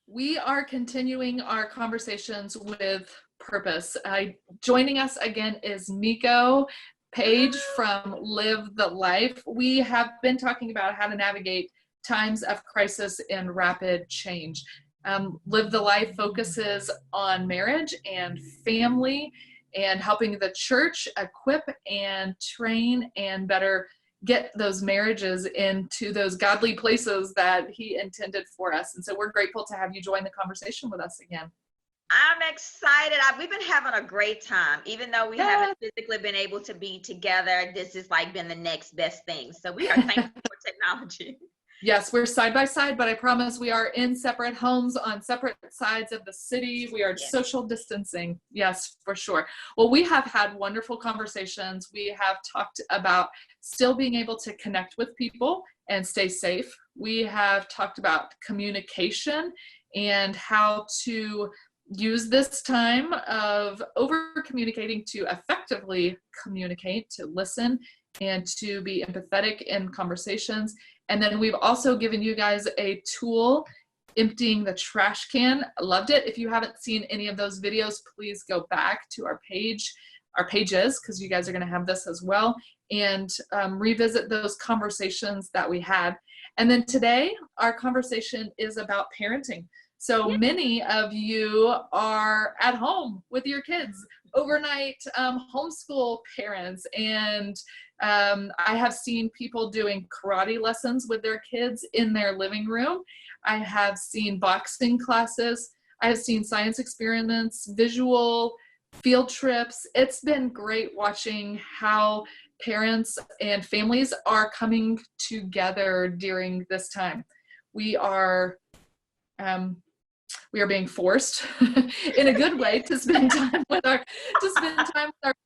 We are continuing our conversations with purpose. Joining us again is Nico Page from Live the Life. We have been talking about how to navigate times of crisis and rapid change. Live the Life focuses on marriage and family and helping the church equip and train and better get those marriages into those godly places that he intended for us. And so we're grateful to have you join the conversation with us again. I'm excited. We've been having a great time. Even though we haven't physically been able to be together, this has been the next best thing. So we are thankful for technology. Yes, we're side by side, but I promise we are in separate homes on separate sides of the city. We are social distancing. Yes, for sure. Well, we have had wonderful conversations. We have talked about still being able to connect with people and stay safe. We have talked about communication and how to use this time of over communicating to effectively communicate, to listen, and to be empathetic in conversations. And then we've also given you guys a tool, emptying the trash can. I loved it. If you haven't seen any of those videos, please go back to our pages, because you guys are going to have this as well, and revisit those conversations that we had. And then today, our conversation is about parenting. So many of you are at home with your kids, overnight homeschool parents, and I have seen people doing karate lessons with their kids in their living room. I have seen boxing classes. I have seen science experiments, visual field trips. It's been great watching how parents and families are coming together during this time. We are being forced in a good way to spend time with our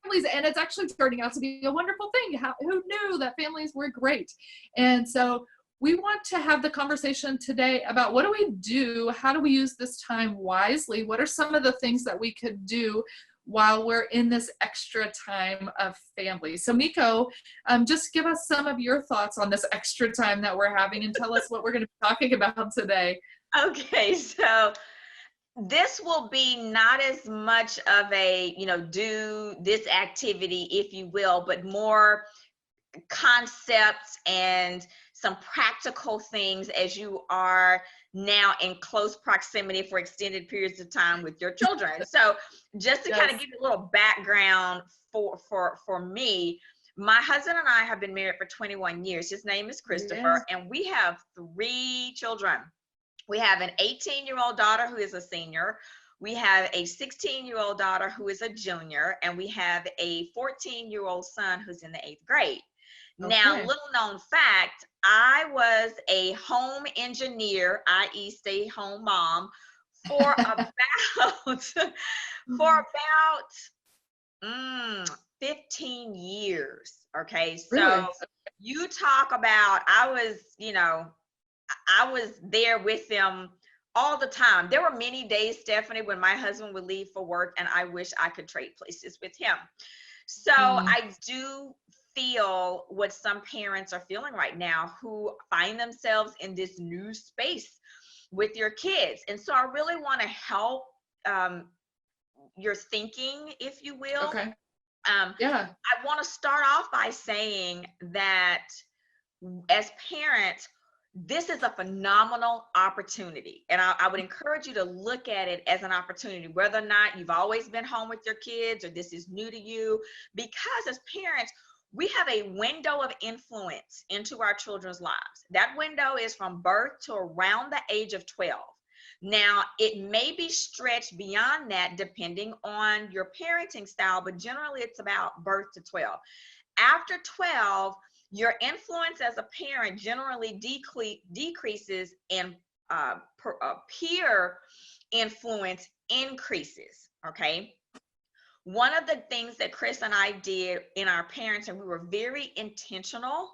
families, and it's actually turning out to be a wonderful thing. Who knew that families were great? And so we want to have the conversation today about what do we do? How do we use this time wisely? What are some of the things that we could do while we're in this extra time of family? So Nico, just give us some of your thoughts on this extra time that we're having and tell us what we're going to be talking about today. Okay, so this will be not as much of a, do this activity, if you will, but more concepts and some practical things as you are now in close proximity for extended periods of time with your children. So just to kind of give you a little background for me, my husband and I have been married for 21 years. His name is Christopher, and we have 3 children. We have an 18-year-old daughter who is a senior. We have a 16-year-old daughter who is a junior, and we have a 14-year-old son who's in the 8th grade. Okay. Now, little known fact, I was a home engineer, i.e. stay-home mom, for about 15 years. Okay, so really? You talk about, I was there with them all the time. There were many days, Stephanie, when my husband would leave for work and I wish I could trade places with him. So I do feel what some parents are feeling right now who find themselves in this new space with your kids. And so I really want to help your thinking, if you will. Okay. I want to start off by saying that as parents, this is a phenomenal opportunity. And I would encourage you to look at it as an opportunity, whether or not you've always been home with your kids or this is new to you, because as parents, we have a window of influence into our children's lives. That window is from birth to around the age of 12. Now, it may be stretched beyond that depending on your parenting style, but generally it's about birth to 12. After 12, your influence as a parent generally decreases and peer influence increases, okay? One of the things that Chris and I did in our parenting, we were very intentional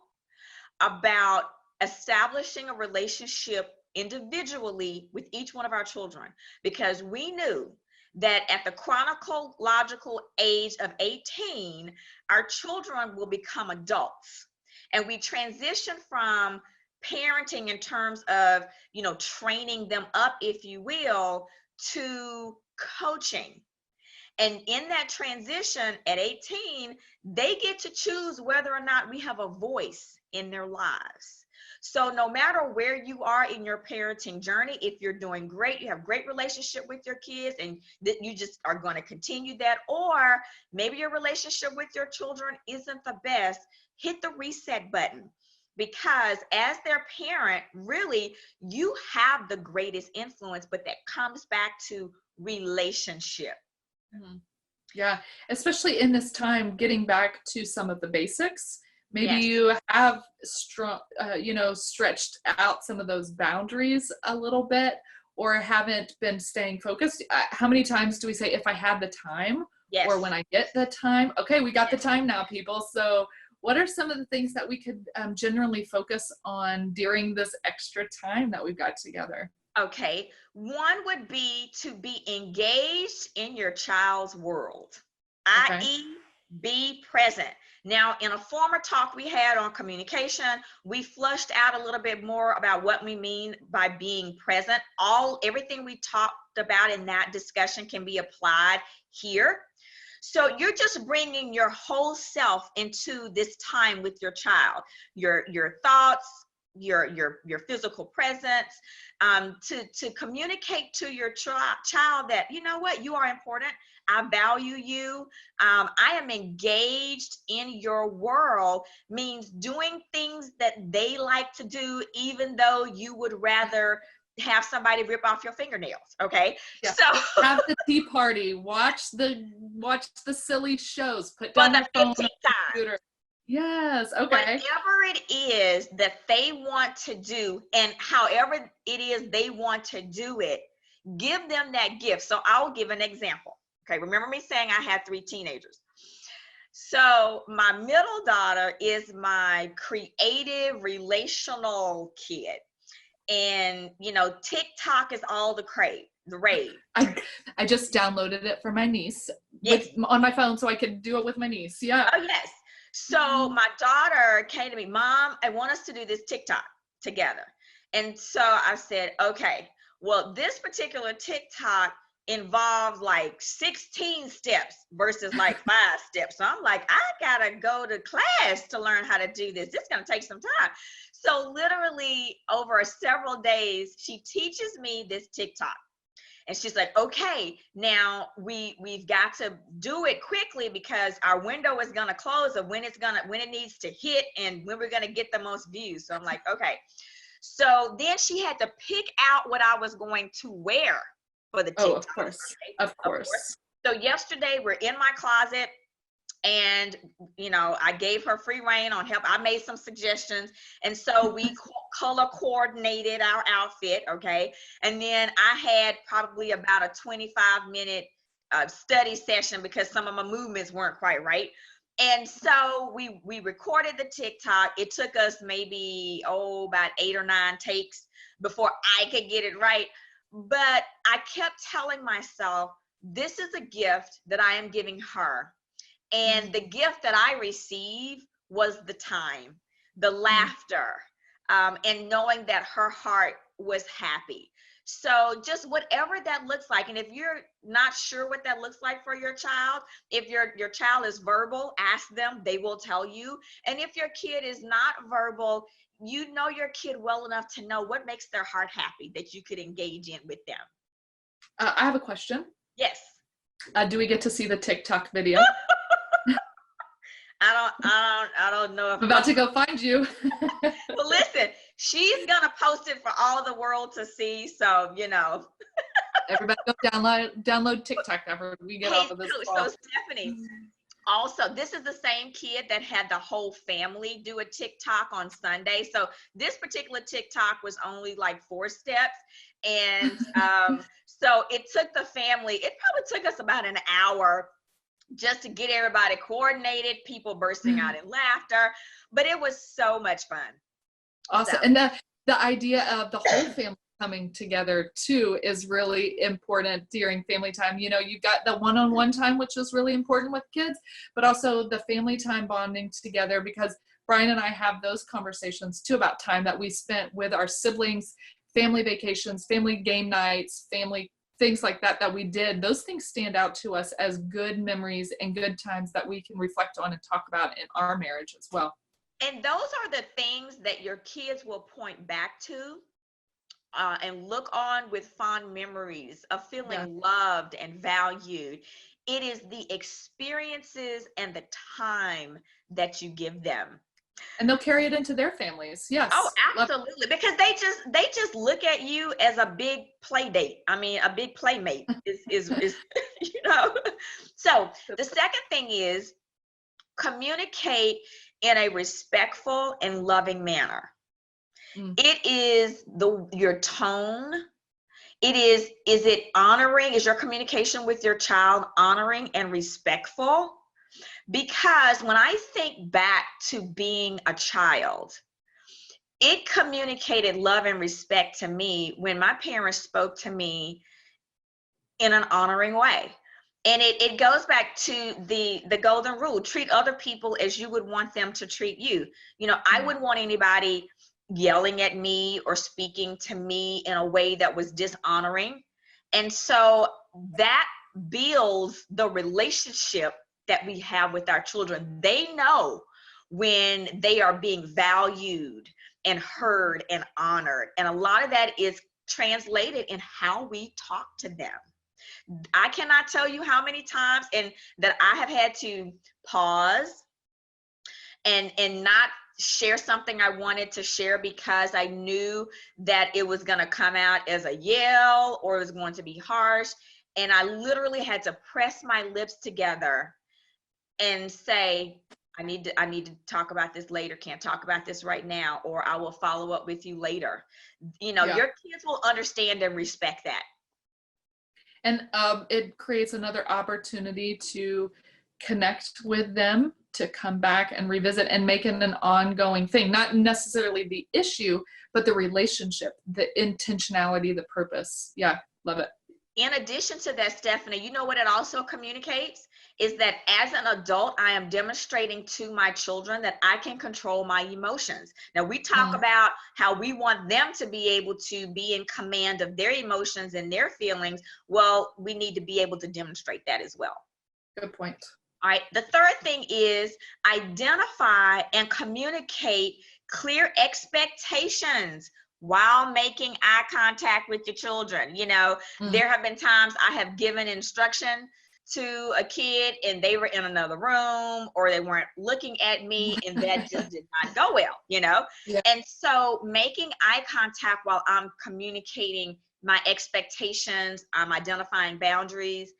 about establishing a relationship individually with each one of our children, because we knew that at the chronological age of 18, our children will become adults. And we transition from parenting in terms of, training them up, if you will, to coaching. And in that transition at 18, they get to choose whether or not we have a voice in their lives. So no matter where you are in your parenting journey, if you're doing great, you have great relationship with your kids and that you just are going to continue that, or maybe your relationship with your children isn't the best, hit the reset button. Because as their parent, really, you have the greatest influence, but that comes back to relationship. Mhm. Yeah, especially in this time, getting back to some of the basics. Maybe Yes. you have stretched out some of those boundaries a little bit, or haven't been staying focused. How many times do we say, if I had the time, Yes. or when I get the time? Okay, we got Yes. the time now, people. So what are some of the things that we could generally focus on during this extra time that we've got together? Okay, one would be to be engaged in your child's world, Okay. i.e., be present. Now, in a former talk we had on communication, we flushed out a little bit more about what we mean by being present. Everything we talked about in that discussion can be applied here. So you're just bringing your whole self into this time with your child, your thoughts, your physical presence, to communicate to your child that, you know what, you are important. I value you. I am engaged in your world, means doing things that they like to do, even though you would rather have somebody rip off your fingernails. Okay. Yeah. So Have the tea party, watch the silly shows, put for down the your phone on 15 the time. computer. Yes, okay. Whatever it is that they want to do, and however it is they want to do it, give them that gift. So I'll give an example. Okay, remember me saying I had 3 teenagers. So my middle daughter is my creative, relational kid. And, TikTok is all the rage. I just downloaded it for my niece Yes. on my phone so I could do it with my niece. Yeah. Oh, yes. So my daughter came to me, Mom, I want us to do this TikTok together. And so I said, okay, well, this particular TikTok involved like 16 steps versus like 5 steps. So I'm like, I gotta go to class to learn how to do this. It's gonna take some time. So literally over several days, she teaches me this TikTok. And she's like, okay, now we've got to do it quickly because our window is gonna close of when it needs to hit and when we're gonna get the most views. So I'm like, okay. So then she had to pick out what I was going to wear for the TikTok. Oh, of course. Of course. So yesterday we're in my closet. And, I gave her free reign on help. I made some suggestions. And so we color coordinated our outfit. Okay. And then I had probably about a 25-minute study session because some of my movements weren't quite right. And so we recorded the TikTok. It took us maybe, about 8 or 9 takes before I could get it right. But I kept telling myself, this is a gift that I am giving her. And the gift that I received was the time, the laughter, and knowing that her heart was happy. So just whatever that looks like. And if you're not sure what that looks like for your child, if your child is verbal, ask them, they will tell you. And if your kid is not verbal, you know your kid well enough to know what makes their heart happy that you could engage in with them. I have a question. Yes. Do we get to see the TikTok video? I don't know if I'm about to go find you. Well, listen, she's gonna post it for all the world to see. So, Everybody go download TikTok after we get off of this call. So Stephanie, also, this is the same kid that had the whole family do a TikTok on Sunday. So this particular TikTok was only like 4 steps. And so it took the family, it probably took us about an hour just to get everybody coordinated, people bursting out in laughter, but it was so much fun. Awesome. So. And the idea of the whole family coming together too is really important during family time. You've got the one-on-one time, which is really important with kids, but also the family time bonding together, because Brian and I have those conversations too about time that we spent with our siblings, family vacations, family game nights, family things like that that we did. Those things stand out to us as good memories and good times that we can reflect on and talk about in our marriage as well. And those are the things that your kids will point back to and look on with fond memories of feeling loved and valued. It is the experiences and the time that you give them. And they'll carry it into their families. Yes. Oh, absolutely. Because they just look at you as a big play date. I mean, a big playmate is you know. So the second thing is communicate in a respectful and loving manner. It is your tone. Is it honoring? Is your communication with your child honoring and respectful? Because when I think back to being a child, it communicated love and respect to me when my parents spoke to me in an honoring way. And it goes back to the golden rule: treat other people as you would want them to treat you. You know, I wouldn't want anybody yelling at me or speaking to me in a way that was dishonoring. And so that builds the relationship that we have with our children. They know when they are being valued and heard and honored. And a lot of that is translated in how we talk to them. I cannot tell you how many times and that I have had to pause and not share something I wanted to share because I knew that it was going to come out as a yell or it was going to be harsh. And I literally had to press my lips together and say, I need to talk about this later. Can't talk about this right now, or I will follow up with you later. You know, your kids will understand and respect that. And it creates another opportunity to connect with them, to come back and revisit and make it an ongoing thing. Not necessarily the issue, but the relationship, the intentionality, the purpose. Yeah, love it. In addition to that, Stephanie, you know what it also communicates is that as an adult, I am demonstrating to my children that I can control my emotions. Now, we talk about how we want them to be able to be in command of their emotions and their feelings. Well, we need to be able to demonstrate that as well. Good point. All right. The third thing is identify and communicate clear expectations while making eye contact with your children. You know, there have been times I have given instruction to a kid and they were in another room or they weren't looking at me and that just did not go well, you know? Yeah. And so making eye contact while I'm communicating my expectations, I'm identifying boundaries,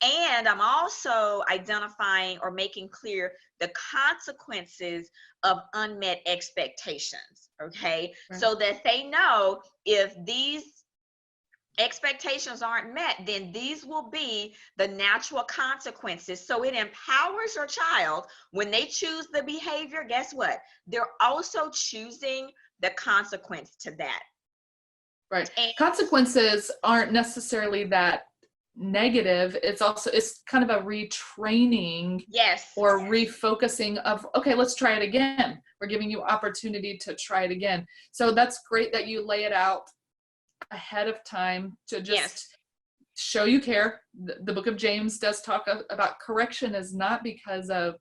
and I'm also identifying or making clear the consequences of unmet expectations, okay? Right. So that they know if these expectations aren't met, then these will be the natural consequences. So it empowers your child when they choose the behavior. Guess what? They're also choosing the consequence to that. Right. And consequences aren't necessarily that negative. It's kind of a retraining, or refocusing of, okay, let's try it again. We're giving you opportunity to try it again. So that's great that you lay it out ahead of time to just show you care. The book of James does talk about correction is not because of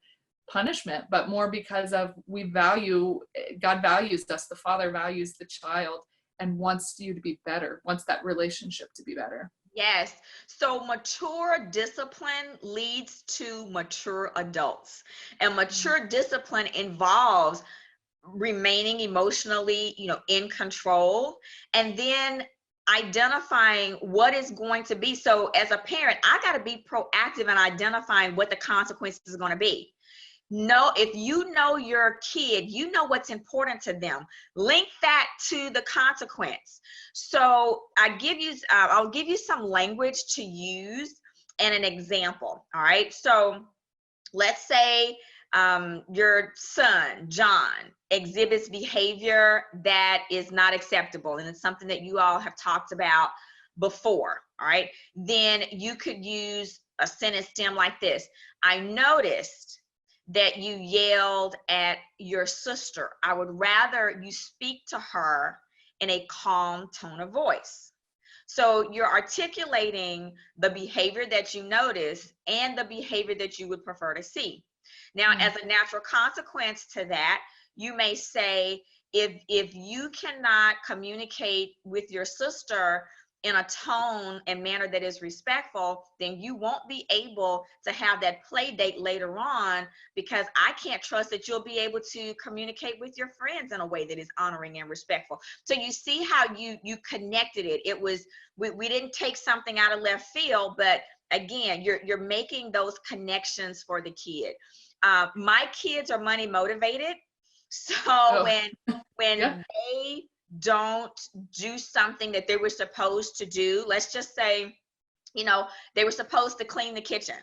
punishment, but more because of God values us. The Father values the child and wants you to be better, wants that relationship to be better. Yes. So mature discipline leads to mature adults, and mature discipline involves remaining emotionally, in control, and then identifying what is going to be. So as a parent, I got to be proactive in identifying what the consequences is going to be. If you know your kid, you know what's important to them. Link that to the consequence. So I'll give you some language to use and an example. All right. So let's say your son, John, exhibits behavior that is not acceptable. And it's something that you all have talked about before. All right. Then you could use a sentence stem like this. I noticed that you yelled at your sister. I would rather you speak to her in a calm tone of voice. So you're articulating the behavior that you notice and the behavior that you would prefer to see. Now, as a natural consequence to that, you may say, if you cannot communicate with your sister in a tone and manner that is respectful, then you won't be able to have that play date later on, because I can't trust that you'll be able to communicate with your friends in a way that is honoring and respectful. So you see how you connected it. It was, we didn't take something out of left field, but again, you're making those connections for the kid. My kids are money motivated. So when they don't do something that they were supposed to do, let's just say, they were supposed to clean the kitchen.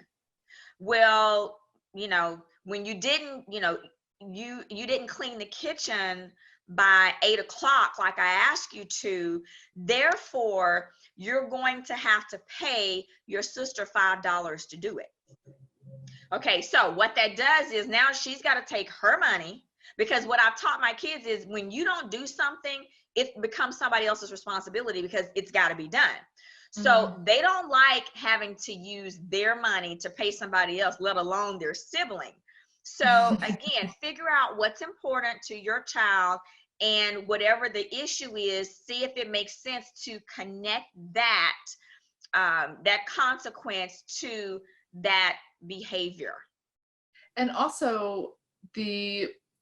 Well, when you didn't, you didn't clean the kitchen by 8 o'clock like I asked you to, therefore you're going to have to pay your sister $5 to do it. Okay, so what that does is now she's got to take her money, because what I've taught my kids is when you don't do something, it becomes somebody else's responsibility because it's got to be done. So they don't like having to use their money to pay somebody else, let alone their sibling. So again, figure out what's important to your child, and whatever the issue is, see if it makes sense to connect that that consequence to that behavior. And also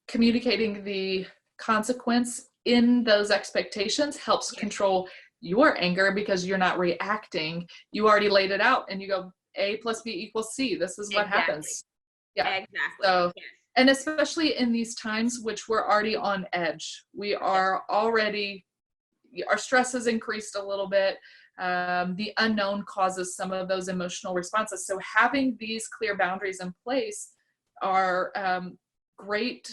communicating the consequence in those expectations helps control your anger, because you're not reacting. You already laid it out and you go, A plus B equals C. This is what happens. Yeah. Exactly. So, and especially in these times, which we're already on edge, we are already, our stress has increased a little bit. The unknown causes some of those emotional responses. So having these clear boundaries in place are great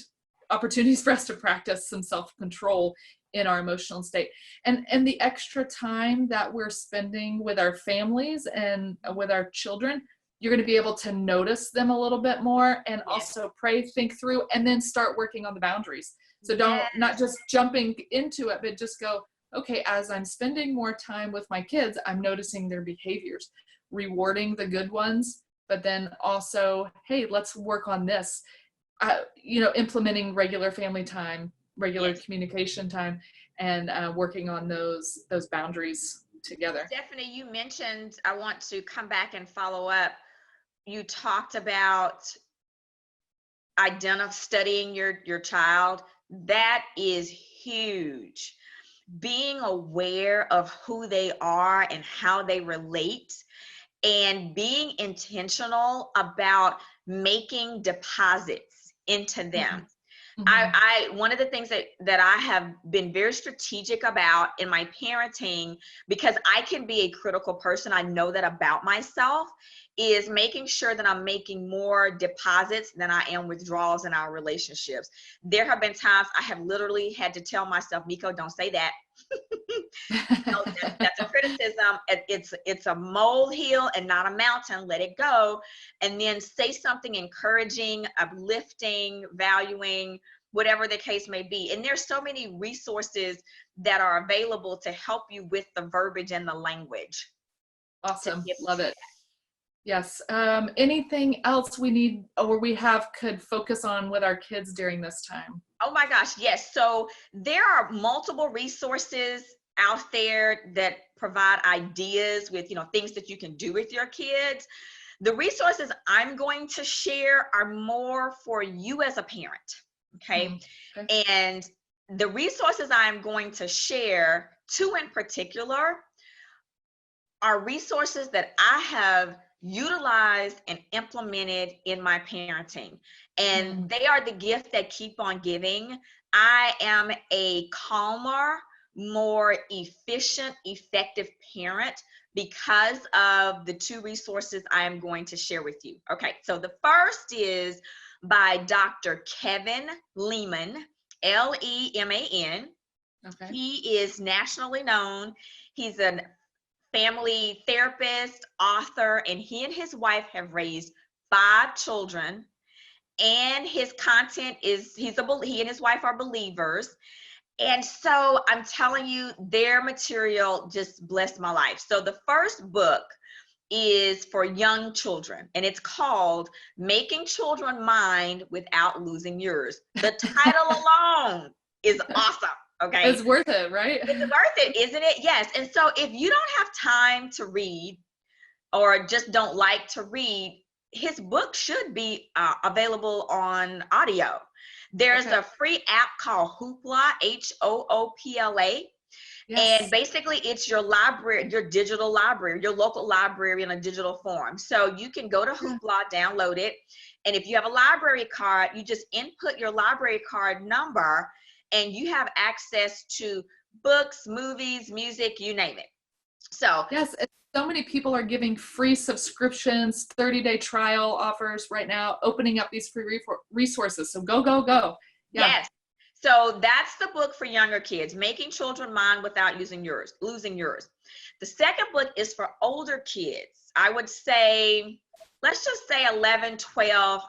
opportunities for us to practice some self-control in our emotional state. And the extra time that we're spending with our families and with our children, you're going to be able to notice them a little bit more, and also pray, think through, and then start working on the boundaries. So not just jumping into it, but just go, okay, as I'm spending more time with my kids, I'm noticing their behaviors, rewarding the good ones, but then also, hey, let's work on this. Implementing regular family time, regular communication time, and working on those boundaries together. Stephanie, you mentioned, I want to come back and follow up. You talked about studying your child. That is huge. Being aware of who they are and how they relate, and being intentional about making deposits into them. I one of the things that I have been very strategic about in my parenting, because I can be a critical person, I know that about myself, is making sure that I'm making more deposits than I am withdrawals in our relationships. There have been times I have literally had to tell myself, Miko, don't say that. That's a criticism. It's a molehill and not a mountain. Let it go. And then say something encouraging, uplifting, valuing, whatever the case may be. And there's so many resources that are available to help you with the verbiage and the language. Awesome. Love it. Yes. Anything else we need or could focus on with our kids during this time? Oh my gosh, yes. So there are multiple resources out there that provide ideas with, things that you can do with your kids. The resources I'm going to share are more for you as a parent, okay? And the resources I'm going to share, two in particular, are resources that I have utilized and implemented in my parenting. And they are the gift that keep on giving. I am a calmer, more efficient, effective parent because of the two resources I am going to share with you. Okay, so the first is by Dr. Kevin Leman, Leman. Okay. He is nationally known. He's a family therapist, author, and he and his wife have raised 5 children. and his content is, he and his wife are believers. And so I'm telling you, their material just blessed my life. So the first book is for young children, and it's called Making Children Mind Without Losing Yours. The title alone is awesome. Okay. It's worth it, right? It's worth it, isn't it? Yes. And so if you don't have time to read or just don't like to read, his book should be available on audio. There's a free app called Hoopla, Hoopla. Yes. And basically it's your library, your digital library, your local library in a digital form. So you can go to Hoopla, download it. And if you have a library card, you just input your library card number and you have access to books, movies, music, you name it. So yes, so many people are giving free subscriptions, 30-day trial offers right now, opening up these free resources. So go, go, go. Yeah. Yes. So that's the book for younger kids, Making Children Mind Without Losing Yours. The second book is for older kids. I would say, let's just say 11, 12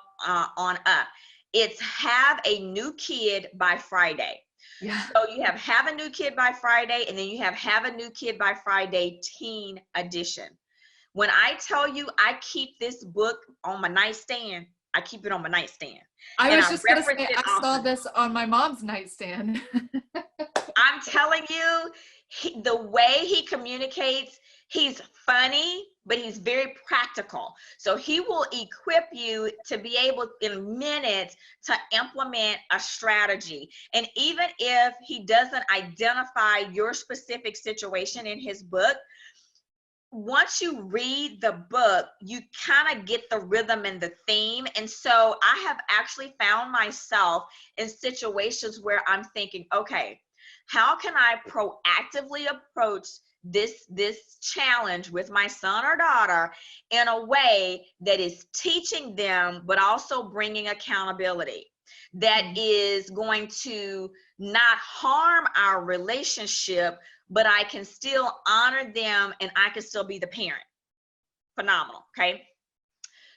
on up. It's Have a New Kid by Friday. Yeah. So you have a New Kid by Friday, and then you have a New Kid by Friday teen edition. When I tell you I keep this book on my nightstand, I keep it on my nightstand. I was just going to say, I saw this on my mom's nightstand. I'm telling you, the way he communicates, he's funny, but he's very practical. So he will equip you to be able in minutes to implement a strategy. And even if he doesn't identify your specific situation in his book, once you read the book, you kind of get the rhythm and the theme. And so I have actually found myself in situations where I'm thinking, okay, how can I proactively approach this challenge with my son or daughter in a way that is teaching them, but also bringing accountability, that is going to not harm our relationship, but I can still honor them and I can still be the parent. Phenomenal, okay?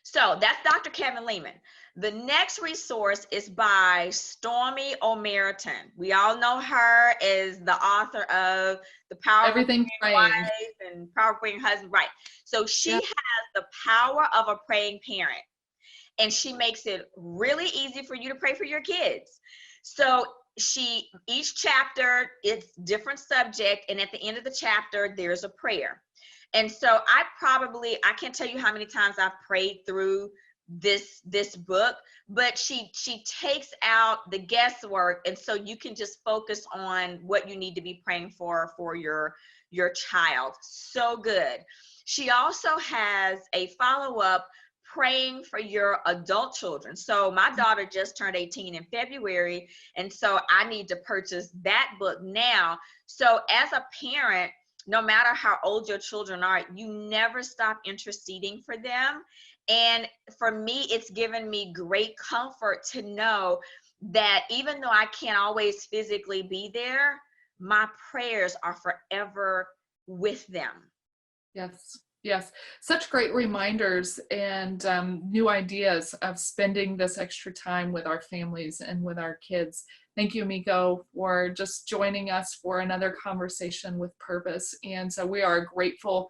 So that's Dr. Kevin Leman. The next resource is by Stormy O'Meriton. We all know her as the author of The Power of Everything Praying Wife and Power of Praying Husband, right? So she has The Power of a Praying Parent, and she makes it really easy for you to pray for your kids. So each chapter, it's different subject, and at the end of the chapter, there's a prayer. And so I can't tell you how many times I've prayed through this book, but she takes out the guesswork, and so you can just focus on what you need to be praying for your child. So good. She also has a follow-up praying for your adult children. So my daughter just turned 18 in February, and so I need to purchase that book now. So as a parent, no matter how old your children are, you never stop interceding for them. And for me, it's given me great comfort to know that even though I can't always physically be there, my prayers are forever with them. Yes. Yes, such great reminders and new ideas of spending this extra time with our families and with our kids. Thank you, Miko, for just joining us for another conversation with purpose. And so we are grateful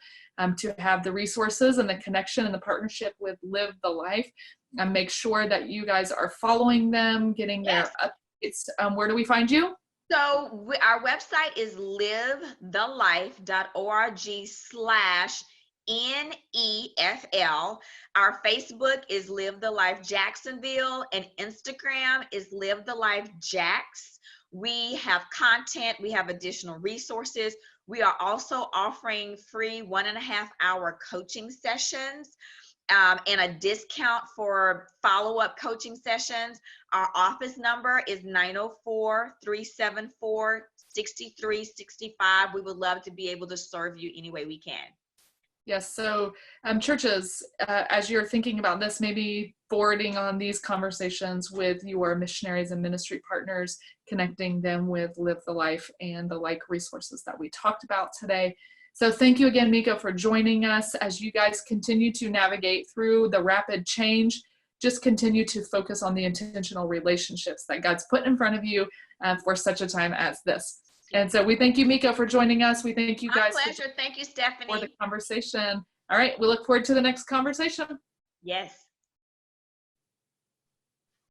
to have the resources and the connection and the partnership with Live the Life. And make sure that you guys are following them, getting their updates. Where do we find you? So our website is livethelife.org/NEFL. Our Facebook is Live the Life Jacksonville, and Instagram is Live the Life Jax. We have content, we have additional resources. We are also offering free 1.5-hour coaching sessions and a discount for follow-up coaching sessions. Our office number is 904-374-6365. We would love to be able to serve you any way we can. Yes, so churches, as you're thinking about this, maybe forwarding on these conversations with your missionaries and ministry partners, connecting them with Live the Life and the like resources that we talked about today. So thank you again, Miko, for joining us as you guys continue to navigate through the rapid change. just continue to focus on the intentional relationships that God's put in front of you for such a time as this. And so we thank you, Mika, for joining us. We thank you guys My pleasure. Thank you, Stephanie. for the conversation. All right, we look forward to the next conversation. Yes.